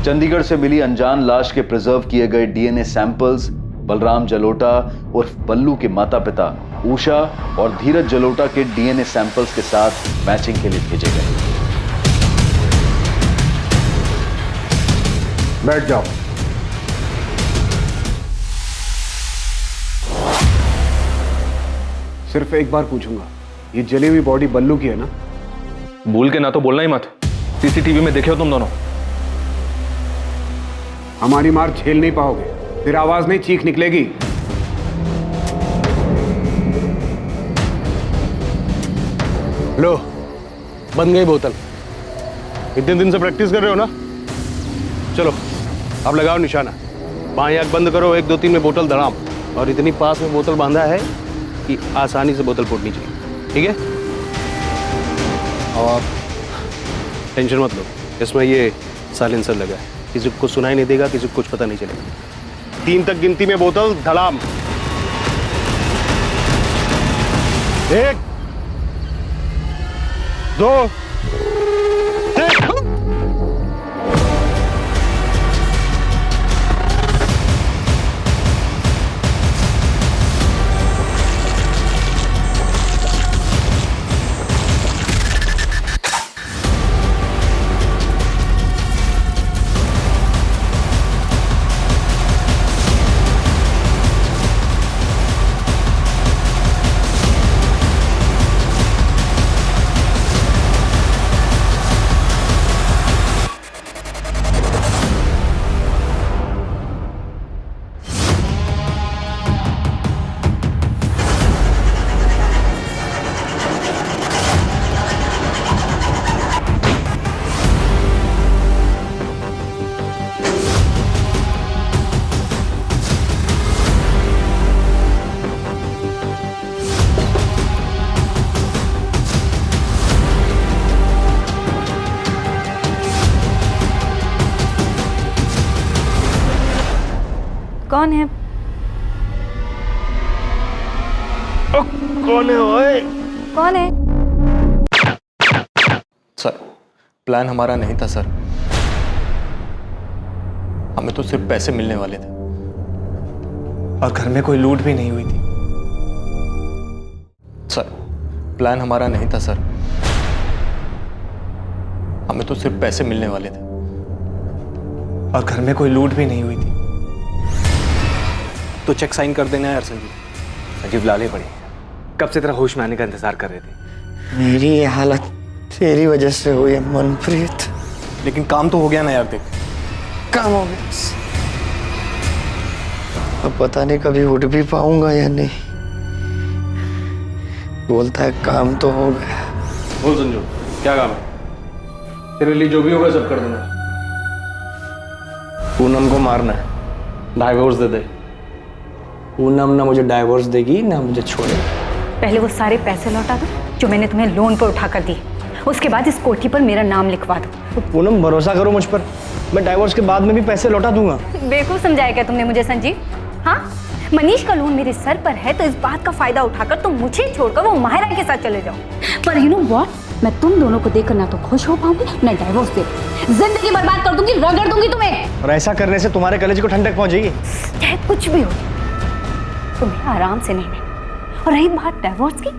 चंडीगढ़ से मिली अनजान लाश के प्रिजर्व किए गए DNA सैंपल्स बलराम जलोटा उर्फ बल्लू के माता पिता उषा और धीरज जलोटा के DNA सैंपल्स के साथ मैचिंग के लिए भेजे गए। बैठ जाओ। सिर्फ एक बार पूछूंगा, ये जली हुई बॉडी बल्लू की है ना? भूल के ना तो बोलना ही मत। CCTV में देखे हो तुम दोनों। हमारी मार झेल नहीं पाओगे, फिर आवाज नहीं चीख निकलेगी। लो, बन गई बोतल। इतने दिन से प्रैक्टिस कर रहे हो ना? चलो अब लगाओ निशाना। बाएं आंख बंद करो, 1 2 3 में बोतल धड़ाम। और इतनी पास में बोतल बांधा है कि आसानी से बोतल फूटनी चाहिए, ठीक है? और टेंशन मत लो, इसमें ये साइलेंसर लगा है, किसी को सुनाई नहीं देगा, किसी को कुछ पता नहीं चलेगा। 3 तक गिनती में बोतल धड़ाम। 1 2 3। कौन है? कौन है ओए? कौन है? सर, प्लान हमारा नहीं था सर। हमें तो सिर्फ पैसे मिलने वाले थे और घर में कोई लूट भी नहीं हुई थी। सर, प्लान हमारा नहीं था सर। हमें तो सिर्फ पैसे मिलने वाले थे और घर में कोई लूट भी नहीं हुई थी। तो चेक साइन कर देना यार संजीव। संजीव लाले पड़े, कब से तेरा होश में आने का इंतजार कर रहे थे। मेरी ये हालत तेरी वजह से हुई है मनप्रीत। लेकिन काम तो हो गया ना यार, देख। काम हो गया, अब पता नहीं कभी उठ भी पाऊंगा या नहीं। बोलता है काम तो हो गया। बोल संजू, क्या काम है? तेरे लिए जो भी होगा सब कर दूंगा। पूनम को मारना है, डाइवोर्स दे दे। पूनम ना मुझे डाइवोर्स देगी ना मुझे छोड़ेगी। पहले वो सारे पैसे लौटा दो जो मैंने तुम्हें लोन पर उठा कर दिए, उसके बाद इस कोठी पर मेरा नाम लिखवा दो। तो पूनम भरोसा करो मुझ पर, मैं डाइवोर्स के बाद में भी पैसे लौटा दूंगा। बेवकूफ समझाया क्या तुमने मुझे संजीव? हाँ, मनीष का लोन मेरे सर पर है तो इस बात का फायदा उठाकर तुम मुझे छोड़कर वो माहिरा के साथ चले जाओ। पर यू नो व्हाट, मैं तुम दोनों को देखकर ना तो खुश हो पाऊंगी ना डाइवोर्स दे, जिंदगी बर्बाद कर दूंगी, रगड़ दूंगी तुम्हें। और ऐसा करने से तुम्हारे कलेजे को ठंडक पहुंचेगी। चाहे कुछ भी हो, तुम्हें आराम से नहीं। और रही बात डाइवोर्स की,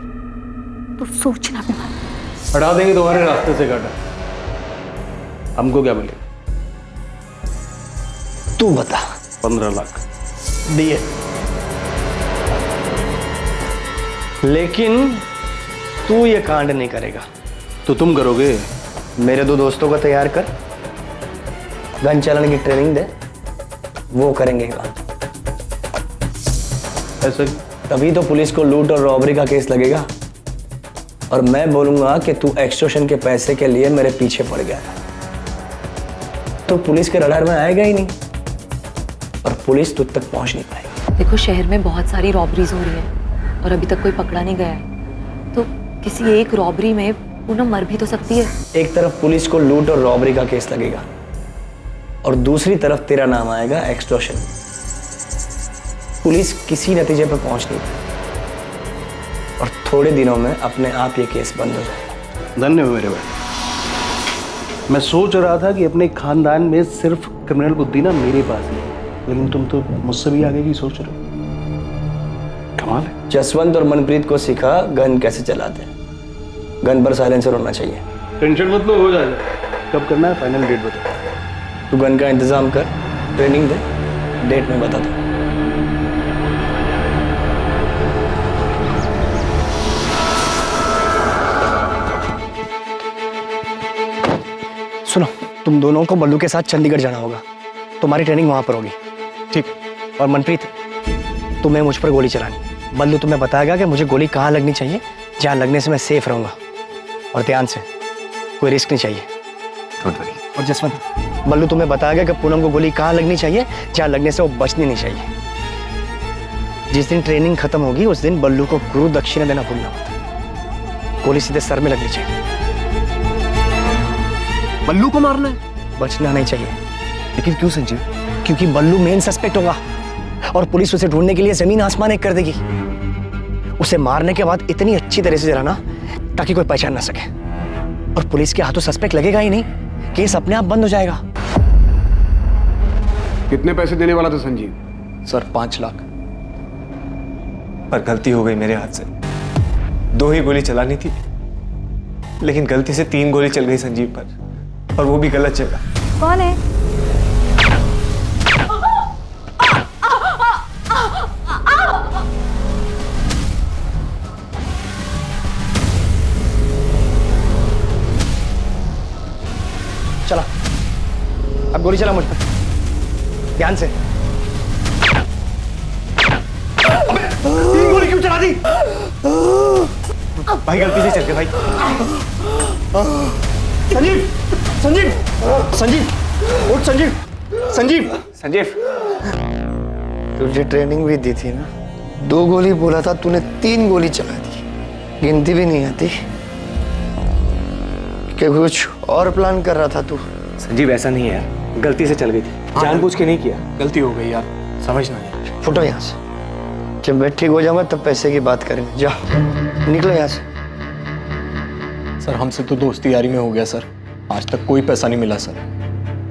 तो सोचना भी मत। हटा देंगे तुम्हारे रास्ते से काटा। हमको क्या बोले? तू बता। 15 लाख दिए, लेकिन तू ये कांड नहीं करेगा। तो तुम करोगे? मेरे 2 दोस्तों को तैयार कर, गन चलाने की ट्रेनिंग दे, वो करेंगे काम। ऐसे तभी तो पुलिस को लूट और रॉबरी का केस लगेगा और मैं बोलूंगा कि तू एक्सटॉर्शन के पैसे के लिए मेरे पीछे पड़ गया, तो पुलिस के रडार में आएगा ही नहीं और पुलिस तुझ तक पहुंच नहीं पाएगी। देखो, शहर में बहुत सारी रॉबरीज हो रही हैं और अभी तक कोई पकड़ा नहीं गया है, तो किसी एक रॉबरी में पूनम मर भी तो सकती है। एक तरफ पुलिस को लूट और रॉबरी का केस लगेगा और दूसरी तरफ तेरा नाम आएगा एक्सटॉर्शन। पुलिस किसी नतीजे पर पहुंच नहीं पाई और थोड़े दिनों में अपने आप ये केस बंद हो जाएगा। धन्य हो मेरे भाई। मैं सोच रहा था कि अपने खानदान में सिर्फ क्रिमिनल बुद्धि ना मेरे पास ही है, लेकिन तुम तो मुझसे भी आगे की सोच रहे हो। कमाल है। जसवंत और मनप्रीत को सिखा गन कैसे चलाते हैं। गन पर साइलेंसर होना चाहिए। टेंशन मत लो, हो जाएगा। कब करना है फाइनल डेट बता। तू गन का इंतजाम कर, ट्रेनिंग दे, डेट में बता दो। सुनो, तुम दोनों को बल्लू के साथ चंडीगढ़ जाना होगा, तुम्हारी ट्रेनिंग वहां पर होगी, ठीक? और मनप्रीत, तुम्हें मुझ पर गोली चलानी। बल्लू तुम्हें बताएगा कि मुझे गोली कहाँ लगनी चाहिए, जहाँ लगने से मैं सेफ रहूंगा। और ध्यान से, कोई रिस्क नहीं चाहिए। Don't worry. और जसवंत, बल्लू तुम्हें बताया गया कि पूनम को गोली कहाँ लगनी चाहिए, जहाँ लगने से वो बचनी नहीं चाहिए। जिस दिन ट्रेनिंग खत्म होगी उस दिन बल्लू को गुरु दक्षिणा देना भूलना मत। गोली सीधे सर में लगनी चाहिए। बल्लू को मारना है? बचना नहीं चाहिए। लेकिन क्यों संजीव? क्योंकि बल्लू मेन सस्पेक्ट होगा और पुलिस उसे ढूंढने के लिए जमीन आसमान एक कर देगी। उसे मारने के बाद इतनी अच्छी तरह से जलाना ताकि कोई पहचान ना सके, और पुलिस के हाथों सस्पेक्ट लगेगा ही नहीं, केस अपने आप बंद हो जाएगा। कितने पैसे देने वाला था संजीव? सर 5 लाख, पर गलती हो गई मेरे हाथ से। 2 ही गोली चलानी थी, लेकिन गलती से 3 गोली चल गई संजीव पर, और वो भी गलत जगह। कौन है? चला, अब गोली चला मुझ पर, ध्यान से। 3 गोली क्यों चला दी? भाई गलती से चल गए भाई। संजीव, संजीव, संजीव, उठ संजीव, संजीव, संजीव। तुझे ट्रेनिंग भी दी थी ना, 2 गोली बोला था, तूने 3 गोली चला दी। गिनती भी नहीं आती कि कुछ और प्लान कर रहा था तू? संजीव ऐसा नहीं है यार, गलती से चल गई थी, जानबूझ के नहीं किया, गलती हो गई यार, समझना है। फुटो यहाँ से, जब मैं ठीक हो जाऊंगा तब पैसे की बात करेंगे। जाओ, निकलो यहाँ से। सर हमसे तो दोस्ती यारी में हो गया सर, आज तक कोई पैसा नहीं मिला सर,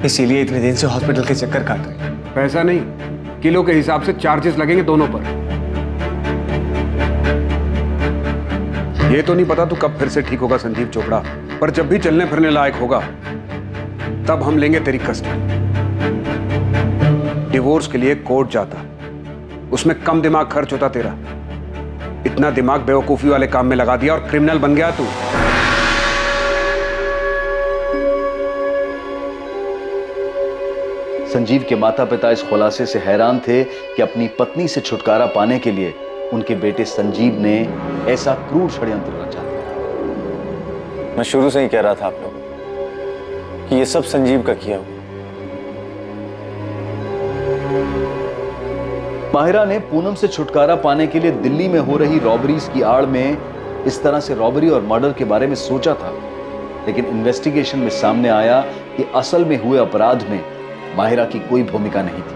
इसीलिए इतने दिन से हॉस्पिटल के चक्कर काट रहे हैं। पैसा नहीं, किलो के हिसाब से चार्जेस लगेंगे दोनों पर। ये तो नहीं पता तू कब फिर से ठीक होगा संजीव चोपड़ा, पर जब भी चलने फिरने लायक होगा तब हम लेंगे तेरी कस्टडी। डिवोर्स के लिए कोर्ट जाता, उसमें कम दिमाग खर्च होता तेरा। इतना दिमाग बेवकूफी वाले काम में लगा दिया और क्रिमिनल बन गया तू। संजीव के माता पिता इस खुलासे से हैरान थे कि अपनी पत्नी से छुटकारा पाने के लिए उनके बेटे संजीव ने ऐसा क्रूर षड्यंत्र रचा। मैं शुरू से ही कह रहा था आप लोगों कि ये सब संजीव का किया हुआ। माहिरा ने पूनम से छुटकारा पाने के लिए दिल्ली में हो रही रॉबरीज की आड़ में इस तरह से रॉबरी और मर्डर के बारे में सोचा था, लेकिन इन्वेस्टिगेशन में सामने आया कि असल में हुए अपराध में माहिरा की कोई भूमिका नहीं थी।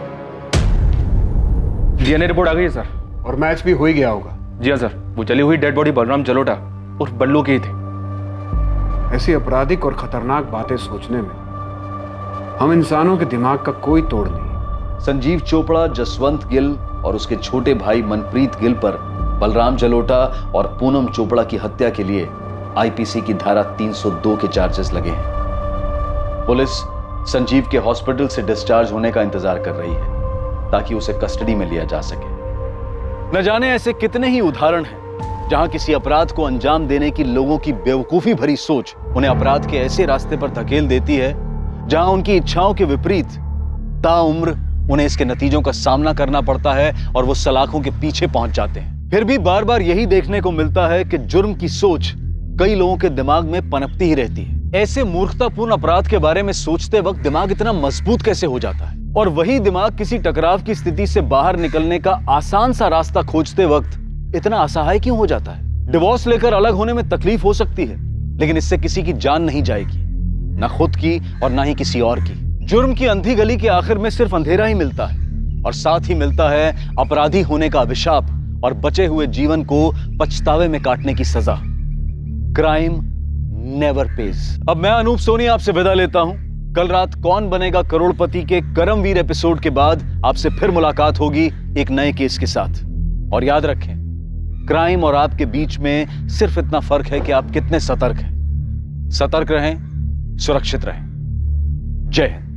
डीएनए रिपोर्ट आ गई है सर, और मैच भी हो ही गया होगा। जी हाँ सर, वो जली हुई डेड बॉडी बलराम जलोटा और बल्लू की ही थी। ऐसी आपराधिक और खतरनाक बातें सोचने में हम इंसानों के दिमाग का कोई तोड़ नहीं। संजीव चोपड़ा, जसवंत गिल और उसके छोटे भाई मनप्रीत गिल पर बलराम जलोटा और पूनम चोपड़ा की हत्या के लिए आईपीसी की धारा 302 के चार्जेस लगे हैं। पुलिस संजीव के हॉस्पिटल से डिस्चार्ज होने का इंतजार कर रही है ताकि उसे कस्टडी में लिया जा सके। न जाने ऐसे कितने ही उदाहरण हैं जहां किसी अपराध को अंजाम देने की लोगों की बेवकूफी भरी सोच उन्हें अपराध के ऐसे रास्ते पर धकेल देती है जहां उनकी इच्छाओं के विपरीत ताउम्र उन्हें इसके नतीजों का सामना करना पड़ता है और वो सलाखों के पीछे पहुंच जाते हैं। फिर भी बार बार यही देखने को मिलता है कि जुर्म की सोच कई लोगों के दिमाग में पनपती ही रहती है। ऐसे मूर्खतापूर्ण अपराध के बारे में सोचते वक्त दिमाग इतना मजबूत कैसे हो जाता है, और वही दिमाग किसी टकराव की स्थिति से बाहर निकलने का आसान सा रास्ता खोजते वक्त इतना असहाय क्यों हो जाता है। डिवोर्स लेकर अलग होने में तकलीफ हो सकती है, लेकिन इससे किसी की जान नहीं जाएगी, ना खुद की और ना ही किसी और की। जुर्म की अंधी गली के आखिर में सिर्फ अंधेरा ही मिलता है, और साथ ही मिलता है अपराधी होने का अभिशाप और बचे हुए जीवन को पछतावे में काटने की सजा। Crime never page. अब मैं अनूप सोनी आपसे विदा लेता हूं। कल रात कौन बनेगा करोड़पति के करमवीर एपिसोड के बाद आपसे फिर मुलाकात होगी एक नए केस के साथ। और याद रखें, क्राइम और आपके बीच में सिर्फ इतना फर्क है कि आप कितने सतर्क हैं। सतर्क रहें, सुरक्षित रहें। जय हिंद।